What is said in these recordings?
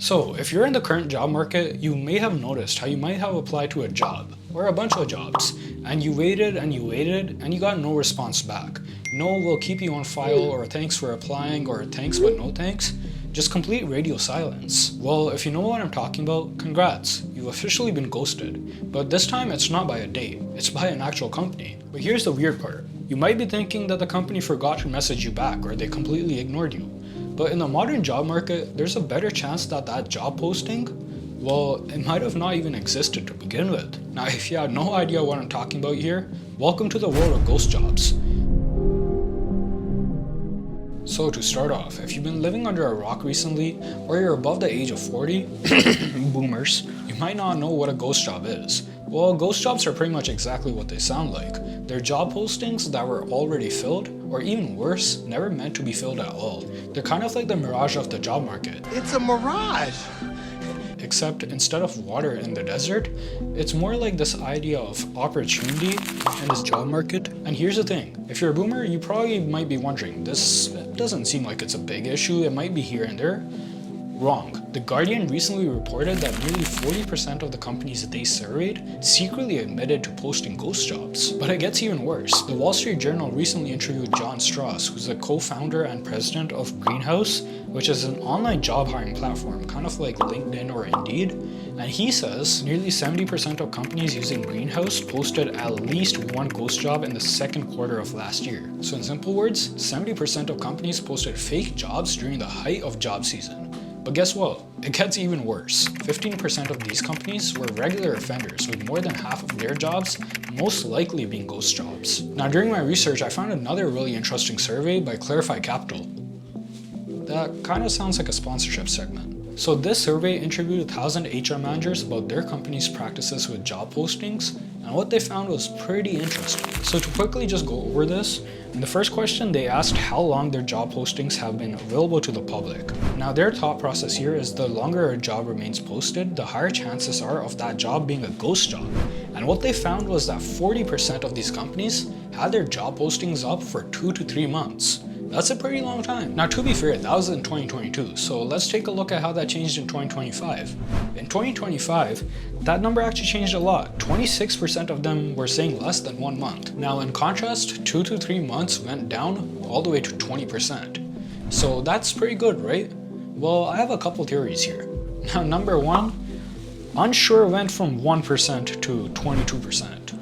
So, if you're in the current job market, you may have noticed how you might have applied to a job, or a bunch of jobs, and you waited and you waited, and you got no response back. No, we'll keep you on file, or thanks for applying, or thanks but no thanks. Just complete radio silence. Well, if you know what I'm talking about, congrats, you've officially been ghosted. But this time it's not by a date, it's by an actual company. But here's the weird part. You might be thinking that the company forgot to message you back, or they completely ignored you. But in the modern job market, there's a better chance that that job posting, well, it might have not even existed to begin with. Now, if you had no idea what I'm talking about here, welcome to the world of ghost jobs. So to start off, if you've been living under a rock recently, or you're above the age of 40, boomers, you might not know what a ghost job is. Well, ghost jobs are pretty much exactly what they sound like. They're job postings that were already filled, or even worse, never meant to be filled at all. They're kind of like the mirage of the job market. It's a mirage! Except instead of water in the desert, it's more like this idea of opportunity in this job market. And here's the thing, if you're a boomer, you probably might be wondering, this doesn't seem like it's a big issue, it might be here and there. Wrong. The Guardian recently reported that nearly 40% of the companies that they surveyed secretly admitted to posting ghost jobs. But it gets even worse. The Wall Street Journal recently interviewed John Strauss, who's the co-founder and president of Greenhouse, which is an online job hiring platform, kind of like LinkedIn or Indeed. And he says nearly 70% of companies using Greenhouse posted at least one ghost job in the second quarter of last year. So in simple words, 70% of companies posted fake jobs during the height of job season. But guess what? It gets even worse. 15% of these companies were regular offenders, with more than half of their jobs most likely being ghost jobs. Now, during my research, I found another really interesting survey by Clarify Capital. That kind of sounds like a sponsorship segment. So this survey interviewed 1,000 HR managers about their company's practices with job postings, and what they found was pretty interesting. So to quickly just go over this, in the first question they asked how long their job postings have been available to the public. Now their thought process here is the longer a job remains posted, the higher chances are of that job being a ghost job. And what they found was that 40% of these companies had their job postings up for 2 to 3 months. That's a pretty long time. Now to be fair, that was in 2022, so let's take a look at how that changed in 2025. In 2025, that number actually changed a lot. 26% of them were saying less than 1 month. Now in contrast, 2 to 3 months went down all the way to 20%. So that's pretty good, right? Well, I have a couple theories here. Now number one, unsure went from 1% to 22%.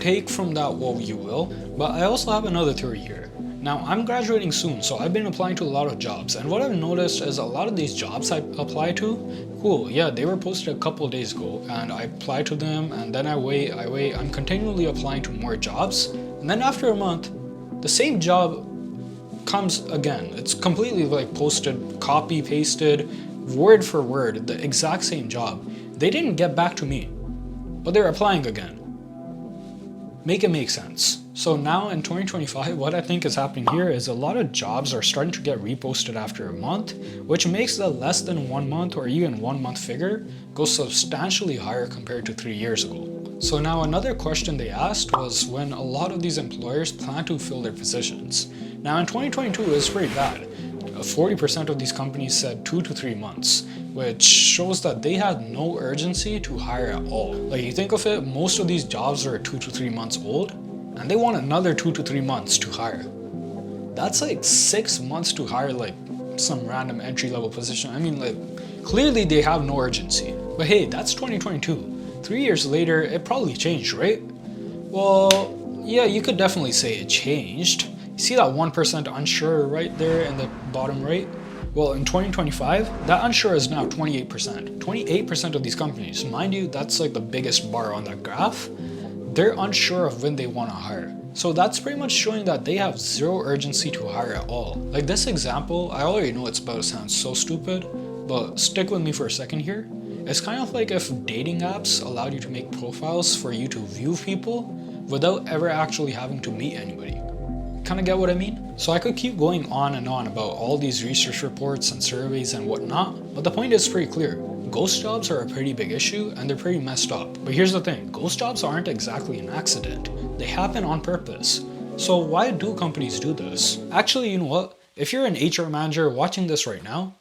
Take from that what you will, but I also have another theory here. Now, I'm graduating soon, so I've been applying to a lot of jobs, and what I've noticed is a lot of these jobs I apply to, cool, yeah, they were posted a couple of days ago, and I apply to them, and then I wait, I'm continually applying to more jobs, and then after a month, the same job comes again. It's completely like posted, copy, pasted, word for word, the exact same job. They didn't get back to me, but they're applying again. Make it make sense. So now in 2025, what I think is happening here is a lot of jobs are starting to get reposted after a month, which makes the less than 1 month or even 1 month figure go substantially higher compared to 3 years ago. So now another question they asked was when a lot of these employers plan to fill their positions. Now in 2022, it's pretty bad. 40% of these companies said 2 to 3 months, which shows that they had no urgency to hire at all. Like you think of it, most of these jobs are 2 to 3 months old, and they want another 2 to 3 months to hire. That's like 6 months to hire like some random entry-level position. I mean, like, clearly they have no urgency. But hey, that's 2022. 3 years later, it probably changed, right? Well, yeah, you could definitely say it changed. You see that 1% unsure right there in the bottom right? Well, in 2025, that unsure is now 28%. 28% of these companies, mind you, that's like the biggest bar on that graph, they're unsure of when they want to hire. So that's pretty much showing that they have zero urgency to hire at all. Like this example, I already know it's about to sound so stupid, but stick with me for a second here. It's kind of like if dating apps allowed you to make profiles for you to view people without ever actually having to meet anybody. Kind of get what I mean? So I could keep going on and on about all these research reports and surveys and whatnot, but the point is pretty clear. Ghost jobs are a pretty big issue and they're pretty messed up. But here's the thing, ghost jobs aren't exactly an accident. They happen on purpose. So why do companies do this? Actually, you know what? If you're an HR manager watching this right now,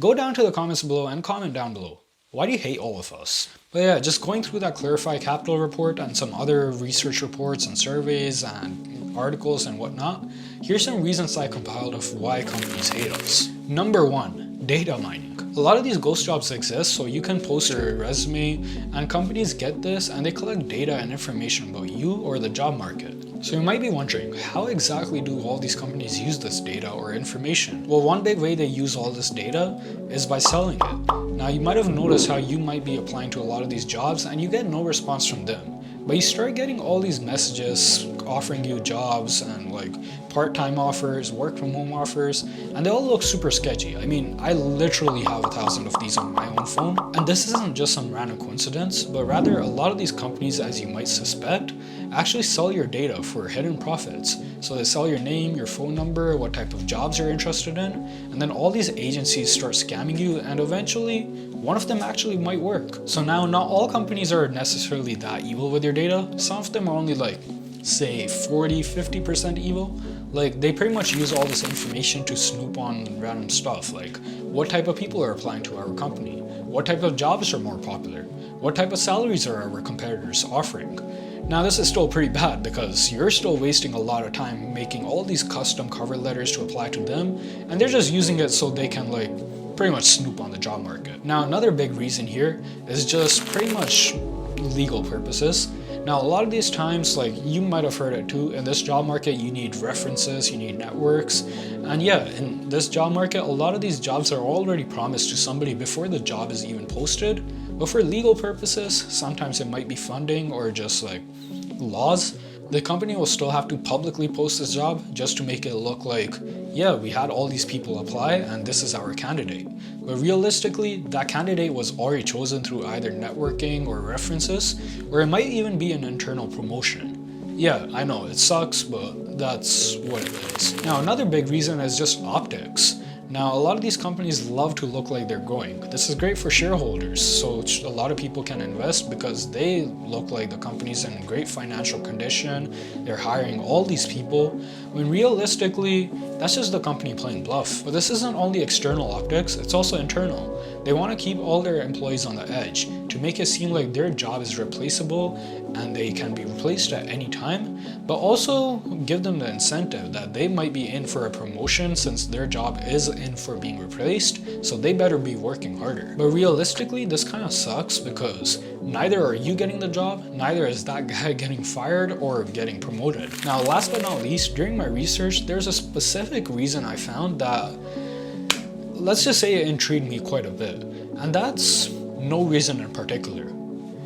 Go down to the comments below and comment down below. Why do you hate all of us? But yeah, just going through that Clarify Capital report and some other research reports and surveys and articles and whatnot, here's some reasons I compiled of why companies hate us. Number 1, data mining. A lot of these ghost jobs exist, so you can post your resume and companies get this and they collect data and information about you or the job market. So you might be wondering, how exactly do all these companies use this data or information? Well, one big way they use all this data is by selling it. Now, you might have noticed how you might be applying to a lot of these jobs and you get no response from them. But you start getting all these messages offering you jobs and like part-time offers, work from home offers, and they all look super sketchy. I mean, I literally have 1,000 of these on my own phone. And this isn't just some random coincidence, but rather a lot of these companies, as you might suspect, actually sell your data for hidden profits. So they sell your name, your phone number, what type of jobs you're interested in, and then all these agencies start scamming you, and eventually one of them actually might work. So now, not all companies are necessarily that evil with your data. Some of them are only like, say, 40-50% evil. Like, they pretty much use all this information to snoop on random stuff, like what type of people are applying to our company, what type of jobs are more popular, what type of salaries are our competitors offering. Now, this is still pretty bad because you're still wasting a lot of time making all these custom cover letters to apply to them, and they're just using it so they can like pretty much snoop on the job market. Now, another big reason here is just pretty much legal purposes. Now, a lot of these times, like you might have heard it too, in this job market, you need references, you need networks. And yeah, in this job market, a lot of these jobs are already promised to somebody before the job is even posted. But for legal purposes, sometimes it might be funding or just like laws. The company will still have to publicly post this job just to make it look like, yeah, we had all these people apply and this is our candidate. But realistically, that candidate was already chosen through either networking or references, or it might even be an internal promotion. Yeah, I know, it sucks, but that's what it is. Now, another big reason is just optics. Now, a lot of these companies love to look like they're growing. This is great for shareholders, so a lot of people can invest because they look like the company's in great financial condition, they're hiring all these people, when realistically, that's just the company playing bluff. But this isn't only external optics, it's also internal. They want to keep all their employees on the edge to make it seem like their job is replaceable and they can be replaced at any time, but also give them the incentive that they might be in for a promotion since their job is in for being replaced, so they better be working harder. But realistically, this kind of sucks because neither are you getting the job, neither is that guy getting fired or getting promoted. Now, last but not least, during my research, there's a specific reason I found that, let's just say, it intrigued me quite a bit, and that's no reason in particular.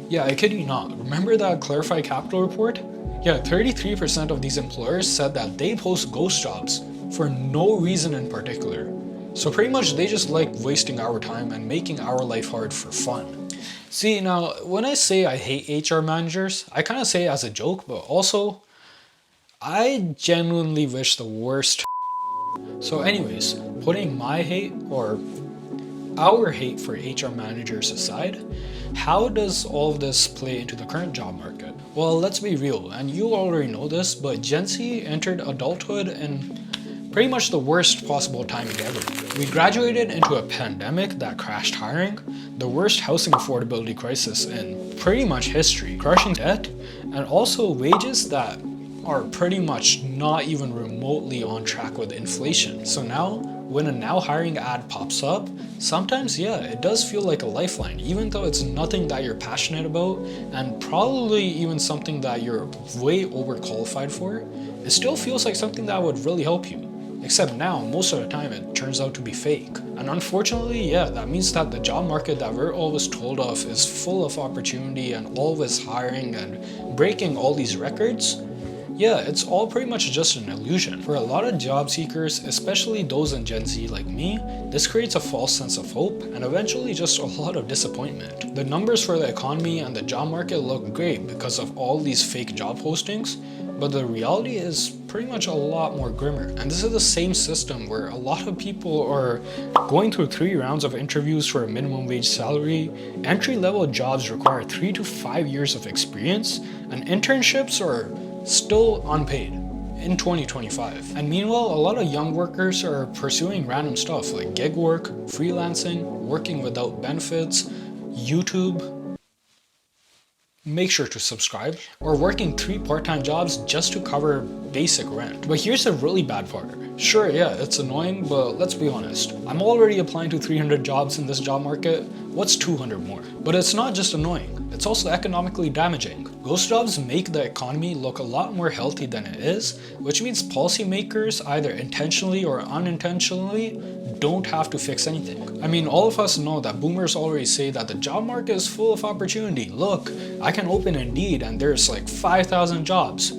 Yeah, I kid you not. Remember that Clarify Capital report? Yeah, 33% of these employers said that they post ghost jobs for no reason in particular. So pretty much they just like wasting our time and making our life hard for fun. See, now when I say I hate HR managers, I kind of say it as a joke, but also I genuinely wish the worst. So anyways, putting my hate or our hate for HR managers aside, how does all of this play into the current job market? Well, let's be real, and you already know this, but Gen Z entered adulthood in pretty much the worst possible timing ever. We graduated into a pandemic that crashed hiring, the worst housing affordability crisis in pretty much history, crushing debt, and also wages that are pretty much not even remotely on track with inflation. So now, when a now hiring ad pops up, sometimes, yeah, it does feel like a lifeline, even though it's nothing that you're passionate about and probably even something that you're way overqualified for. It still feels like something that would really help you. Except now, most of the time, it turns out to be fake. And unfortunately, yeah, that means that the job market that we're always told of is full of opportunity and always hiring and breaking all these records. Yeah, it's all pretty much just an illusion. For a lot of job seekers, especially those in Gen Z like me, this creates a false sense of hope and eventually just a lot of disappointment. The numbers for the economy and the job market look great because of all these fake job postings, but the reality is pretty much a lot more grimmer. And this is the same system where a lot of people are going through 3 rounds of interviews for a minimum wage salary, entry-level jobs require 3 to 5 years of experience, and internships are still unpaid. in 2025. And meanwhile, a lot of young workers are pursuing random stuff like gig work, freelancing, working without benefits, YouTube. Make sure to subscribe, or working 3 part-time jobs just to cover basic rent. But here's the really bad part. Sure, yeah, it's annoying, but let's be honest. I'm already applying to 300 jobs in this job market. What's 200 more? But it's not just annoying, it's also economically damaging. Ghost jobs make the economy look a lot more healthy than it is, which means policymakers, either intentionally or unintentionally, don't have to fix anything. I mean, all of us know that boomers already say that the job market is full of opportunity. Look, I can open Indeed and there's like 5,000 jobs.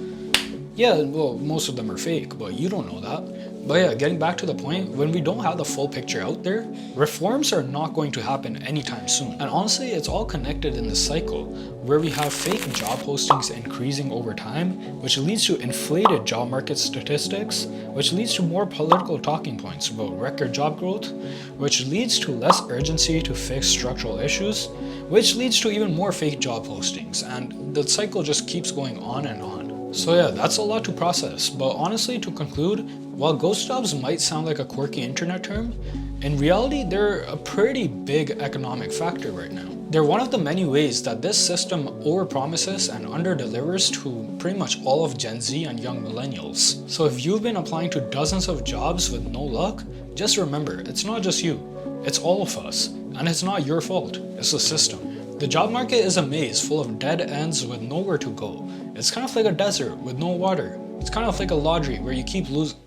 Yeah, well, most of them are fake, but you don't know that. But yeah, getting back to the point, when we don't have the full picture out there, reforms are not going to happen anytime soon. And honestly, it's all connected in this cycle, where we have fake job postings increasing over time, which leads to inflated job market statistics, which leads to more political talking points about record job growth, which leads to less urgency to fix structural issues, which leads to even more fake job postings, and the cycle just keeps going on and on. So yeah, that's a lot to process, but honestly, to conclude, while ghost jobs might sound like a quirky internet term, in reality, they're a pretty big economic factor right now. They're one of the many ways that this system overpromises and underdelivers to pretty much all of Gen Z and young millennials. So if you've been applying to dozens of jobs with no luck, just remember, it's not just you, it's all of us, and it's not your fault, it's the system. The job market is a maze full of dead ends with nowhere to go. It's kind of like a desert with no water. It's kind of like a lottery where you keep losing.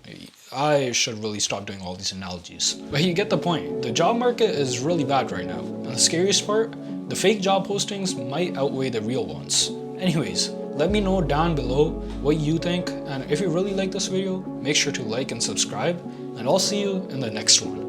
I should really stop doing all these analogies. But you get the point. The job market is really bad right now. And the scariest part, the fake job postings might outweigh the real ones. Anyways, let me know down below what you think. And if you really like this video, make sure to like and subscribe. And I'll see you in the next one.